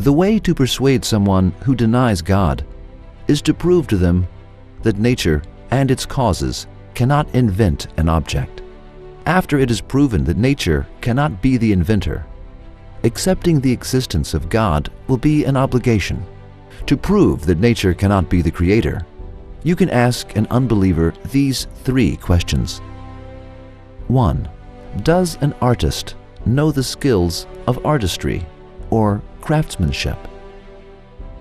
The way to persuade someone who denies God is to prove to them that nature and its causes cannot invent an object. After it is proven that nature cannot be the inventor, accepting the existence of God will be an obligation. To prove that nature cannot be the creator, you can ask an unbeliever these 3 questions. 1. Does an artist know the skills of artistry or craftsmanship?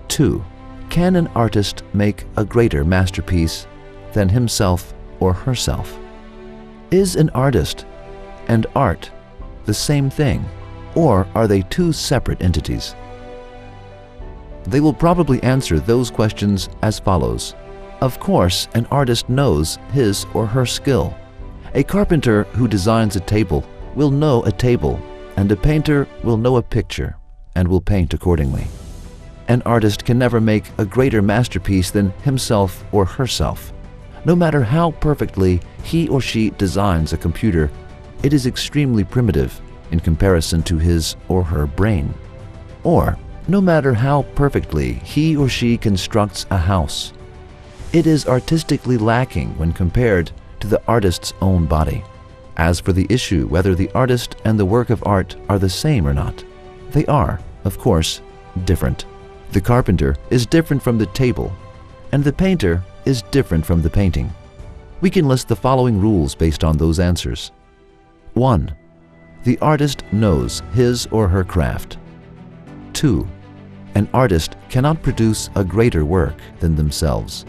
2. Can an artist make a greater masterpiece than himself or herself? Is an artist and art the same thing, or are they 2 separate entities? They will probably answer those questions as follows. Of course, an artist knows his or her skill. A carpenter who designs a table will know a table, and a painter will know a picture and will paint accordingly. An artist can never make a greater masterpiece than himself or herself. No matter how perfectly he or she designs a computer, it is extremely primitive in comparison to his or her brain. Or, no matter how perfectly he or she constructs a house, it is artistically lacking when compared to the artist's own body. As for the issue whether the artist and the work of art are the same or not, they are, of course, different. The carpenter is different from the table, and the painter is different from the painting. We can list the following rules based on those answers. 1. The artist knows his or her craft. 2. An artist cannot produce a greater work than themselves.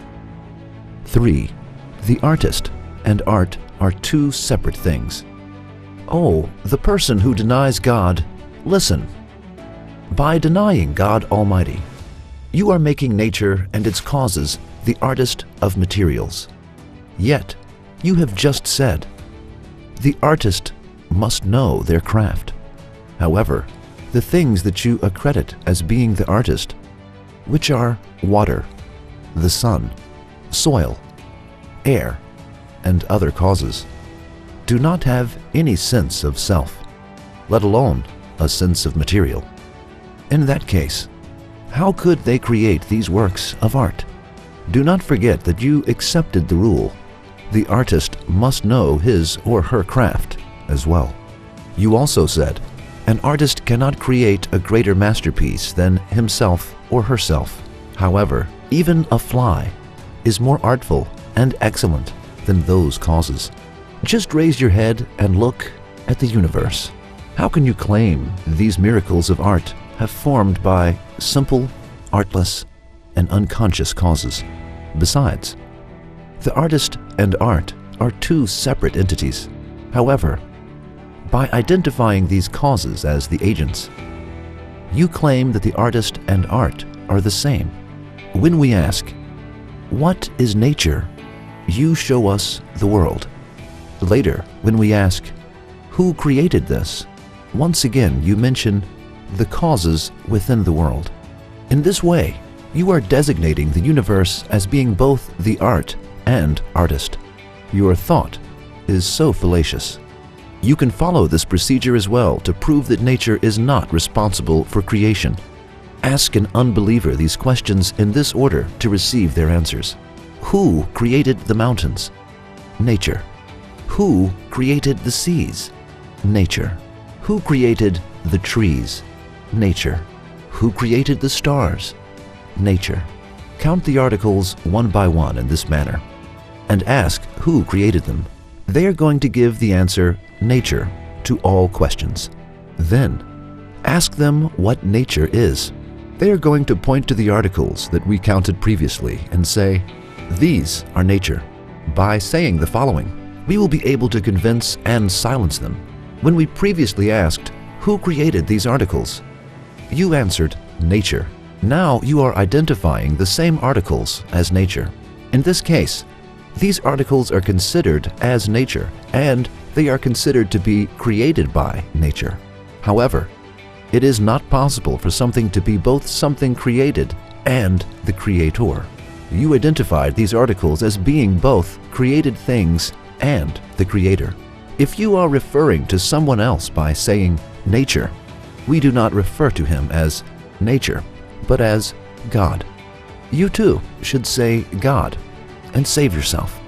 3. The artist and art are 2 separate things. Oh, the person who denies God, listen. By denying God Almighty, you are making nature and its causes the artist of materials. Yet, you have just said, the artist must know their craft. However, the things that you accredit as being the artist, which are water, the sun, soil, air, and other causes, do not have any sense of self, let alone a sense of material. In that case, how could they create these works of art? Do not forget that you accepted the rule. The artist must know his or her craft as well. You also said, an artist cannot create a greater masterpiece than himself or herself. However, even a fly is more artful and excellent than those causes. Just raise your head and look at the universe. How can you claim these miracles of art have formed by simple, artless, and unconscious causes? Besides, the artist and art are 2 separate entities. However, by identifying these causes as the agents, you claim that the artist and art are the same. When we ask, what is nature? You show us the world. Later, when we ask, who created this? Once again, you mention the causes within the world. In this way, you are designating the universe as being both the art and artist. Your thought is so fallacious. You can follow this procedure as well to prove that nature is not responsible for creation. Ask an unbeliever these questions in this order to receive their answers. Who created the mountains? Nature. Who created the seas? Nature. Who created the trees? Nature. Who created the stars? Nature. Count the articles one by one in this manner and ask who created them. They are going to give the answer nature to all questions. Then, ask them what nature is. They are going to point to the articles that we counted previously and say, these are nature. By saying the following, we will be able to convince and silence them. When we previously asked, who created these articles? You answered, nature. Now you are identifying the same articles as nature. In this case, these articles are considered as nature, and they are considered to be created by nature. However, it is not possible for something to be both something created and the creator. You identified these articles as being both created things and the creator. If you are referring to someone else by saying nature, we do not refer to him as nature, but as God. You too should say God and save yourself.